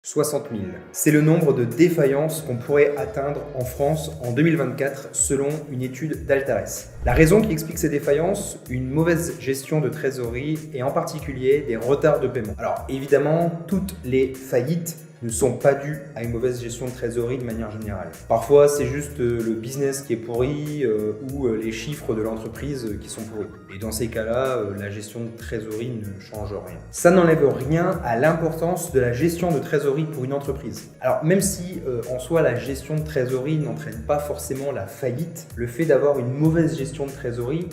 60 000. C'est le nombre de défaillances qu'on pourrait atteindre en France en 2024 selon une étude d'Altares. La raison qui explique ces défaillances, une mauvaise gestion de trésorerie et en particulier des retards de paiement. Alors évidemment, toutes les faillites ne sont pas dues à une mauvaise gestion de trésorerie de manière générale. Parfois, c'est juste le business qui est pourri ou les chiffres de l'entreprise qui sont pourris. Et dans ces cas-là, la gestion de trésorerie ne change rien. Ça n'enlève rien à l'importance de la gestion de trésorerie pour une entreprise. Alors, même si en soi, la gestion de trésorerie n'entraîne pas forcément la faillite, le fait d'avoir une mauvaise gestion de trésorerie,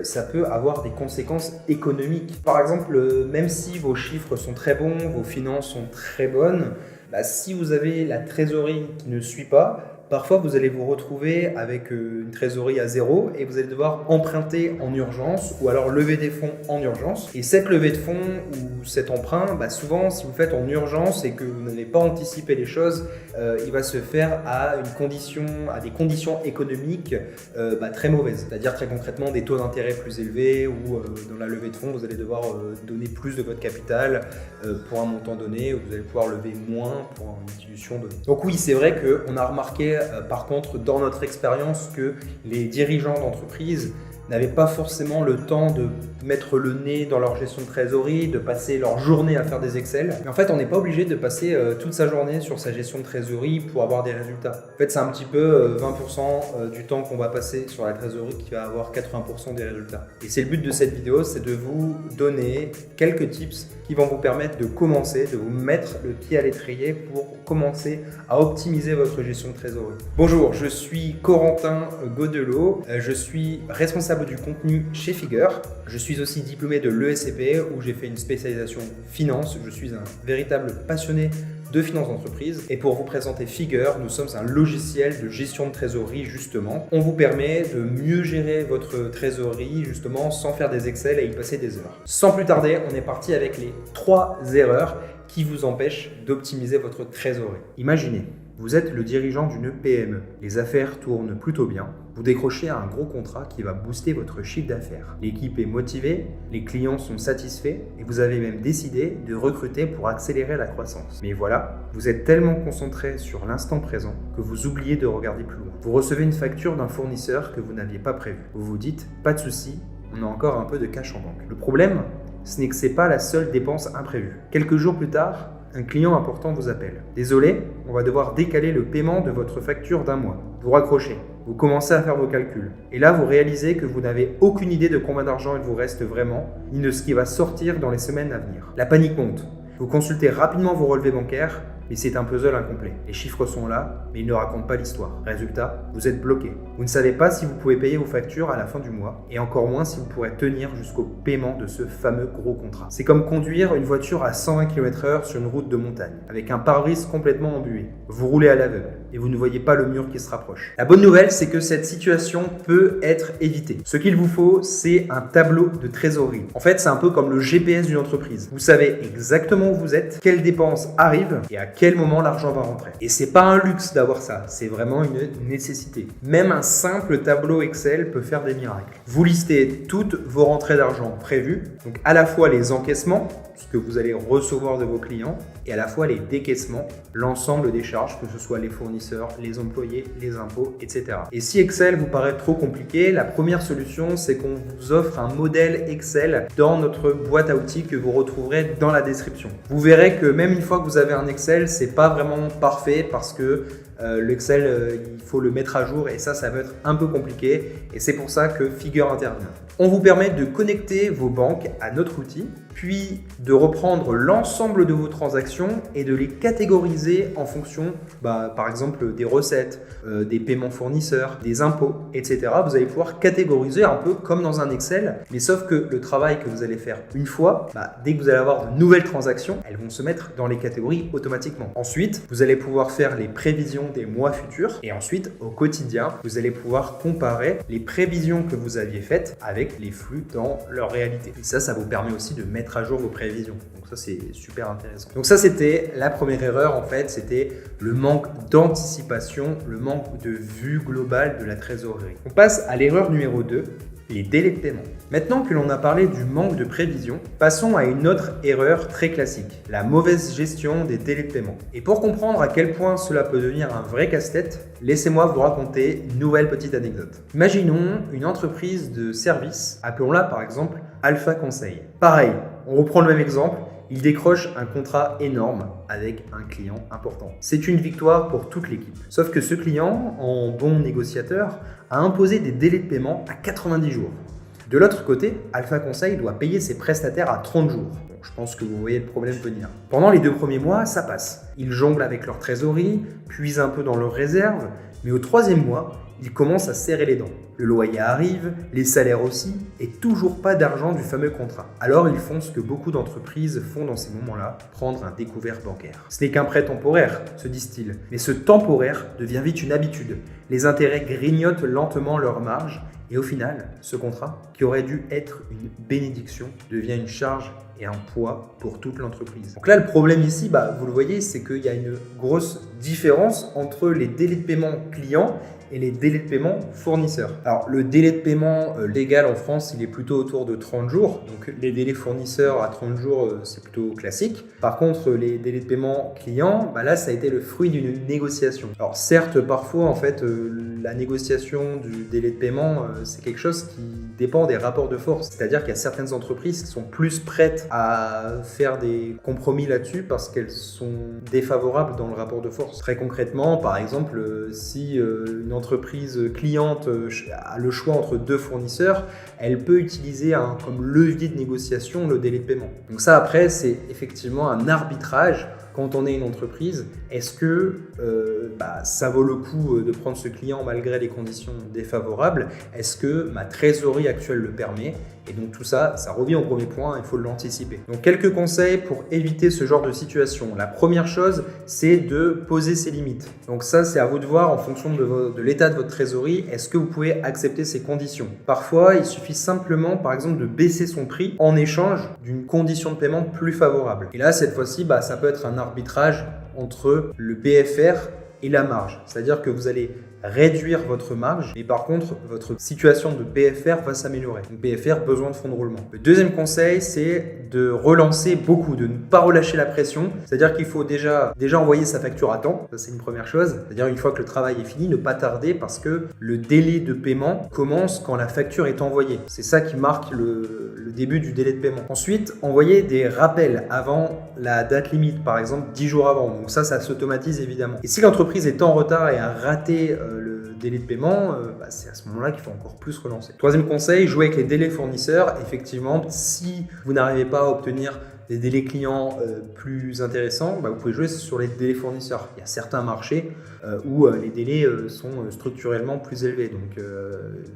ça peut avoir des conséquences économiques. Par exemple, même si vos chiffres sont très bons, vos finances sont très bonnes, si vous avez la trésorerie qui ne suit pas, parfois vous allez vous retrouver avec une trésorerie à zéro et vous allez devoir emprunter en urgence ou alors lever des fonds en urgence. Et cette levée de fonds ou cet emprunt, souvent si vous le faites en urgence et que vous n'avez pas anticipé les choses, il va se faire à des conditions économiques très mauvaises. C'est-à-dire très concrètement des taux d'intérêt plus élevés ou dans la levée de fonds, vous allez devoir donner plus de votre capital pour un montant donné ou vous allez pouvoir lever moins pour une institution donnée. Donc oui, c'est vrai qu'on a remarqué par contre dans notre expérience que les dirigeants d'entreprise n'avaient pas forcément le temps de mettre le nez dans leur gestion de trésorerie, de passer leur journée à faire des Excel. Mais en fait, on n'est pas obligé de passer toute sa journée sur sa gestion de trésorerie pour avoir des résultats. En fait, c'est un petit peu 20% du temps qu'on va passer sur la trésorerie qui va avoir 80% des résultats. Et c'est le but de cette vidéo, c'est de vous donner quelques tips qui vont vous permettre de commencer, de vous mettre le pied à l'étrier pour commencer à optimiser votre gestion de trésorerie. Bonjour, je suis Corentin Godelot, je suis responsable du contenu chez Figure. Je suis aussi diplômé de l'ESCP où j'ai fait une spécialisation finance. Je suis un véritable passionné de finances d'entreprise. Et pour vous présenter Figure, nous sommes un logiciel de gestion de trésorerie justement. On vous permet de mieux gérer votre trésorerie justement sans faire des Excel et y passer des heures. Sans plus tarder, on est parti avec les 3 erreurs qui vous empêchent d'optimiser votre trésorerie. Imaginez, vous êtes le dirigeant d'une PME. Les affaires tournent plutôt bien. Vous décrochez un gros contrat qui va booster votre chiffre d'affaires. L'équipe est motivée, les clients sont satisfaits et vous avez même décidé de recruter pour accélérer la croissance. Mais voilà, vous êtes tellement concentré sur l'instant présent que vous oubliez de regarder plus loin. Vous recevez une facture d'un fournisseur que vous n'aviez pas prévu. Vous vous dites, pas de souci, on a encore un peu de cash en banque. Le problème, ce n'est que ce n'est pas la seule dépense imprévue. Quelques jours plus tard, un client important vous appelle. Désolé, on va devoir décaler le paiement de votre facture d'un mois. Vous raccrochez, vous commencez à faire vos calculs. Et là, vous réalisez que vous n'avez aucune idée de combien d'argent il vous reste vraiment, ni de ce qui va sortir dans les semaines à venir. La panique monte. Vous consultez rapidement vos relevés bancaires, mais c'est un puzzle incomplet. Les chiffres sont là, mais ils ne racontent pas l'histoire. Résultat, vous êtes bloqué. Vous ne savez pas si vous pouvez payer vos factures à la fin du mois, et encore moins si vous pourrez tenir jusqu'au paiement de ce fameux gros contrat. C'est comme conduire une voiture à 120 km/h sur une route de montagne, avec un pare-brise complètement embué. Vous roulez à l'aveugle, et vous ne voyez pas le mur qui se rapproche. La bonne nouvelle, c'est que cette situation peut être évitée. Ce qu'il vous faut, c'est un tableau de trésorerie. En fait, c'est un peu comme le GPS d'une entreprise. Vous savez exactement où vous êtes, quelles dépenses arrivent, et à quel moment l'argent va rentrer. Et c'est pas un luxe d'avoir ça, c'est vraiment une nécessité. Même un simple tableau Excel peut faire des miracles. Vous listez toutes vos rentrées d'argent prévues, donc à la fois les encaissements, ce que vous allez recevoir de vos clients, et à la fois les décaissements, l'ensemble des charges, que ce soit les fournisseurs, les employés, les impôts, etc. Et si Excel vous paraît trop compliqué, la première solution, c'est qu'on vous offre un modèle Excel dans notre boîte à outils que vous retrouverez dans la description. Vous verrez que même une fois que vous avez un Excel, c'est pas vraiment parfait parce que l'Excel, il faut le mettre à jour et ça va être un peu compliqué et c'est pour ça que Figure intervient. On vous permet de connecter vos banques à notre outil, puis de reprendre l'ensemble de vos transactions et de les catégoriser en fonction, par exemple, des recettes, des paiements fournisseurs, des impôts, etc. Vous allez pouvoir catégoriser un peu comme dans un Excel, mais sauf que le travail que vous allez faire une fois, dès que vous allez avoir de nouvelles transactions, elles vont se mettre dans les catégories automatiquement. Ensuite, vous allez pouvoir faire les prévisions des mois futurs et ensuite, au quotidien, vous allez pouvoir comparer les prévisions que vous aviez faites avec les flux dans leur réalité. Et ça vous permet aussi de mettre à jour vos prévisions. Donc ça, c'est super intéressant. Donc ça, c'était la première erreur en fait, c'était le manque d'anticipation, le manque de vue globale de la trésorerie. On passe à l'erreur numéro 2. les délais de paiement. Maintenant que l'on a parlé du manque de prévision, passons à une autre erreur très classique, la mauvaise gestion des délais de paiement. Et pour comprendre à quel point cela peut devenir un vrai casse-tête, laissez-moi vous raconter une nouvelle petite anecdote. Imaginons une entreprise de service, appelons-la par exemple Alpha Conseil. Pareil, on reprend le même exemple. Il décroche un contrat énorme avec un client important. C'est une victoire pour toute l'équipe. Sauf que ce client, en bon négociateur, a imposé des délais de paiement à 90 jours. De l'autre côté, Alpha Conseil doit payer ses prestataires à 30 jours. Bon, je pense que vous voyez le problème venir. Pendant les 2 premiers mois, ça passe. Ils jonglent avec leur trésorerie, puisent un peu dans leurs réserves, mais au 3e mois, ils commencent à serrer les dents. Le loyer arrive, les salaires aussi, et toujours pas d'argent du fameux contrat. Alors ils font ce que beaucoup d'entreprises font dans ces moments-là, prendre un découvert bancaire. Ce n'est qu'un prêt temporaire, se disent-ils, mais ce temporaire devient vite une habitude. Les intérêts grignotent lentement leur marge, et au final, ce contrat, qui aurait dû être une bénédiction, devient une charge et un poids pour toute l'entreprise. Donc là, le problème ici, vous le voyez, c'est qu'il y a une grosse différence entre les délais de paiement clients et les délais de paiement fournisseurs. Alors, le délai de paiement légal en France, il est plutôt autour de 30 jours. Donc, les délais fournisseurs à 30 jours, c'est plutôt classique. Par contre, les délais de paiement clients, là, ça a été le fruit d'une négociation. Alors, certes, parfois, en fait, la négociation du délai de paiement, c'est quelque chose qui dépend des rapports de force. C'est-à-dire qu'il y a certaines entreprises qui sont plus prêtes à faire des compromis là-dessus parce qu'elles sont défavorables dans le rapport de force. Très concrètement, par exemple, si une entreprise cliente a le choix entre 2 fournisseurs, elle peut utiliser comme levier de négociation le délai de paiement. Donc ça, après, c'est effectivement un arbitrage. Quand on est une entreprise, est-ce que ça vaut le coup de prendre ce client malgré les conditions défavorables? Est-ce que ma trésorerie actuelle le permet? Et donc tout ça, ça revient au premier point, il faut l'anticiper. Donc quelques conseils pour éviter ce genre de situation. La première chose, c'est de poser ses limites. Donc ça, c'est à vous de voir en fonction de l'état de votre trésorerie, est-ce que vous pouvez accepter ces conditions? Parfois, il suffit simplement, par exemple, de baisser son prix en échange d'une condition de paiement plus favorable. Et là, cette fois-ci, ça peut être un arbitrage entre le BFR et la marge. C'est-à-dire que vous allez réduire votre marge, mais par contre, votre situation de BFR va s'améliorer. Donc BFR, besoin de fonds de roulement. Le deuxième conseil, c'est de relancer beaucoup, de ne pas relâcher la pression. C'est-à-dire qu'il faut déjà envoyer sa facture à temps. Ça, c'est une première chose. C'est-à-dire une fois que le travail est fini, ne pas tarder parce que le délai de paiement commence quand la facture est envoyée. C'est ça qui marque le début du délai de paiement. Ensuite, envoyer des rappels avant la date limite, par exemple 10 jours avant. Donc ça s'automatise évidemment. Et si l'entreprise est en retard et a raté le délai de paiement, c'est à ce moment-là qu'il faut encore plus relancer. Troisième conseil, jouer avec les délais fournisseurs. Effectivement, si vous n'arrivez pas à obtenir des délais clients plus intéressants, vous pouvez jouer sur les délais fournisseurs. Il y a certains marchés où les délais sont structurellement plus élevés. Donc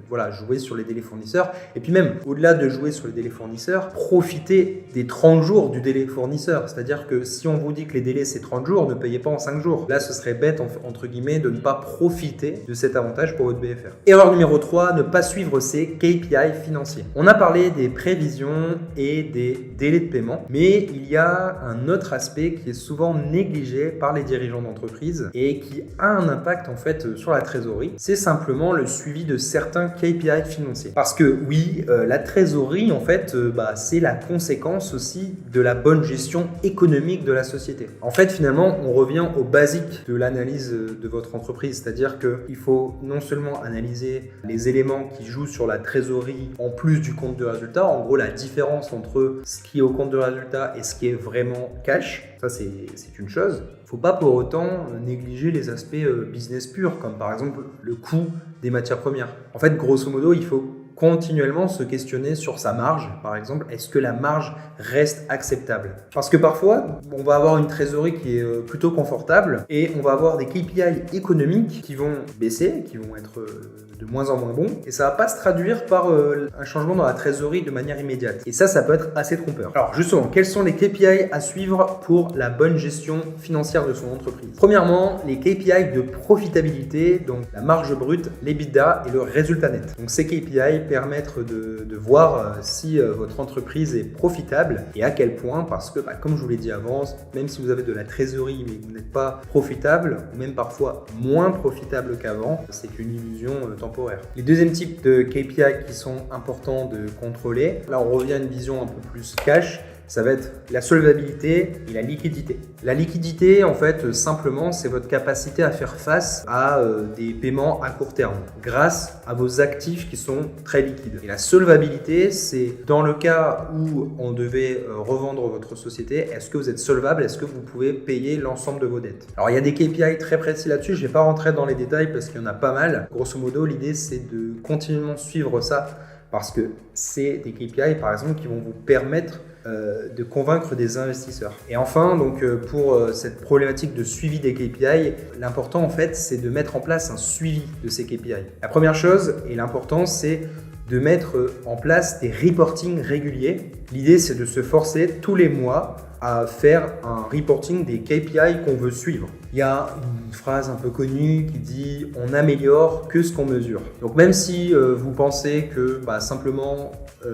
voilà, jouer sur les délais fournisseurs. Et puis même, au-delà de jouer sur les délais fournisseurs, profitez des 30 jours du délai fournisseur. C'est-à-dire que si on vous dit que les délais c'est 30 jours, ne payez pas en 5 jours. Là, ce serait bête, entre guillemets, de ne pas profiter de cet avantage pour votre BFR. Erreur numéro 3, ne pas suivre ses KPI financiers. On a parlé des prévisions et des délais de paiement, mais il y a un autre aspect qui est souvent négligé par les dirigeants d'entreprise et qui a un impact en fait sur la trésorerie. C'est simplement le suivi de certains KPI financiers. Parce que oui, la trésorerie en fait, c'est la conséquence aussi de la bonne gestion économique de la société. En fait, finalement, on revient au basique de l'analyse de votre entreprise, c'est-à-dire qu'il faut non seulement analyser les éléments qui jouent sur la trésorerie en plus du compte de résultat, en gros la différence entre ce qui est au compte de résultat et ce qui est vraiment cash. Ça, c'est une chose. Il ne faut pas pour autant négliger les aspects business purs, comme par exemple le coût des matières premières. En fait, grosso modo, il faut continuellement se questionner sur sa marge. Par exemple, est-ce que la marge reste acceptable? Parce que parfois, on va avoir une trésorerie qui est plutôt confortable et on va avoir des KPI économiques qui vont baisser, qui vont être de moins en moins bons et ça ne va pas se traduire par un changement dans la trésorerie de manière immédiate. Et ça peut être assez trompeur. Alors justement, quels sont les KPI à suivre pour la bonne gestion financière de son entreprise? Premièrement, les KPI de profitabilité, donc la marge brute, l'EBITDA et le résultat net. Donc ces KPI permettre de voir si votre entreprise est profitable et à quel point, parce que comme je vous l'ai dit avant, même si vous avez de la trésorerie mais que vous n'êtes pas profitable, ou même parfois moins profitable qu'avant, c'est qu'une illusion temporaire. Les deuxièmes types de KPI qui sont importants de contrôler, là on revient à une vision un peu plus cash, ça va être la solvabilité et la liquidité. La liquidité, en fait, simplement, c'est votre capacité à faire face à des paiements à court terme grâce à vos actifs qui sont très liquides. Et la solvabilité, c'est dans le cas où on devait revendre votre société, est-ce que vous êtes solvable? Est-ce que vous pouvez payer l'ensemble de vos dettes? Alors, il y a des KPI très précis là-dessus. Je ne vais pas rentrer dans les détails parce qu'il y en a pas mal. Grosso modo, l'idée, c'est de continuellement suivre ça parce que c'est des KPI, par exemple, qui vont vous permettre de convaincre des investisseurs. Et enfin, donc, pour cette problématique de suivi des KPI, l'important en fait, c'est de mettre en place un suivi de ces KPI. La première chose et l'important, c'est de mettre en place des reportings réguliers. L'idée, c'est de se forcer tous les mois à faire un reporting des KPI qu'on veut suivre. Il y a une phrase un peu connue qui dit « on n'améliore que ce qu'on mesure ». Donc même si vous pensez que simplement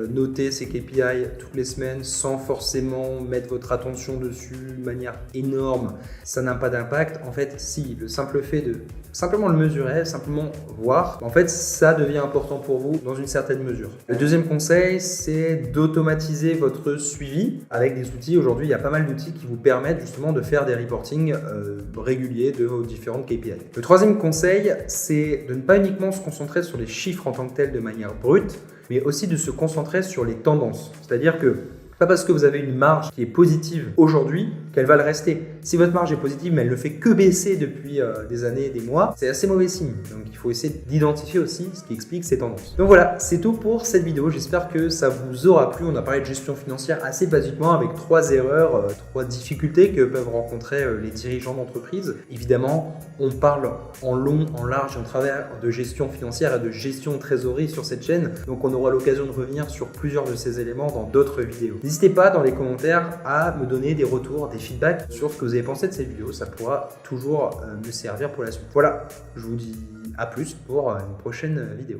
noter ces KPI toutes les semaines sans forcément mettre votre attention dessus de manière énorme, ça n'a pas d'impact. En fait, si, le simple fait de simplement le mesurer, simplement voir, en fait, ça devient important pour vous dans une certaine mesure. Le deuxième conseil, c'est d'automatiser votre suivi avec des outils. Aujourd'hui, il y a pas mal d'outils qui vous permettent justement de faire des reportings réguliers de vos différentes KPI. Le troisième conseil, c'est de ne pas uniquement se concentrer sur les chiffres en tant que tels de manière brute, mais aussi de se concentrer sur les tendances. C'est-à-dire que pas parce que vous avez une marge qui est positive aujourd'hui qu'elle va le rester. Si votre marge est positive mais elle ne fait que baisser depuis des années, des mois, c'est assez mauvais signe. Donc il faut essayer d'identifier aussi ce qui explique ces tendances. Donc voilà, c'est tout pour cette vidéo. J'espère que ça vous aura plu. On a parlé de gestion financière assez basiquement avec 3 erreurs, 3 difficultés que peuvent rencontrer les dirigeants d'entreprise. Évidemment, on parle en long, en large et en travers de gestion financière et de gestion de trésorerie sur cette chaîne. Donc on aura l'occasion de revenir sur plusieurs de ces éléments dans d'autres vidéos. N'hésitez pas dans les commentaires à me donner des retours, des feedbacks sur ce que vous avez pensé de cette vidéo. Ça pourra toujours me servir pour la suite. Voilà, je vous dis à plus pour une prochaine vidéo.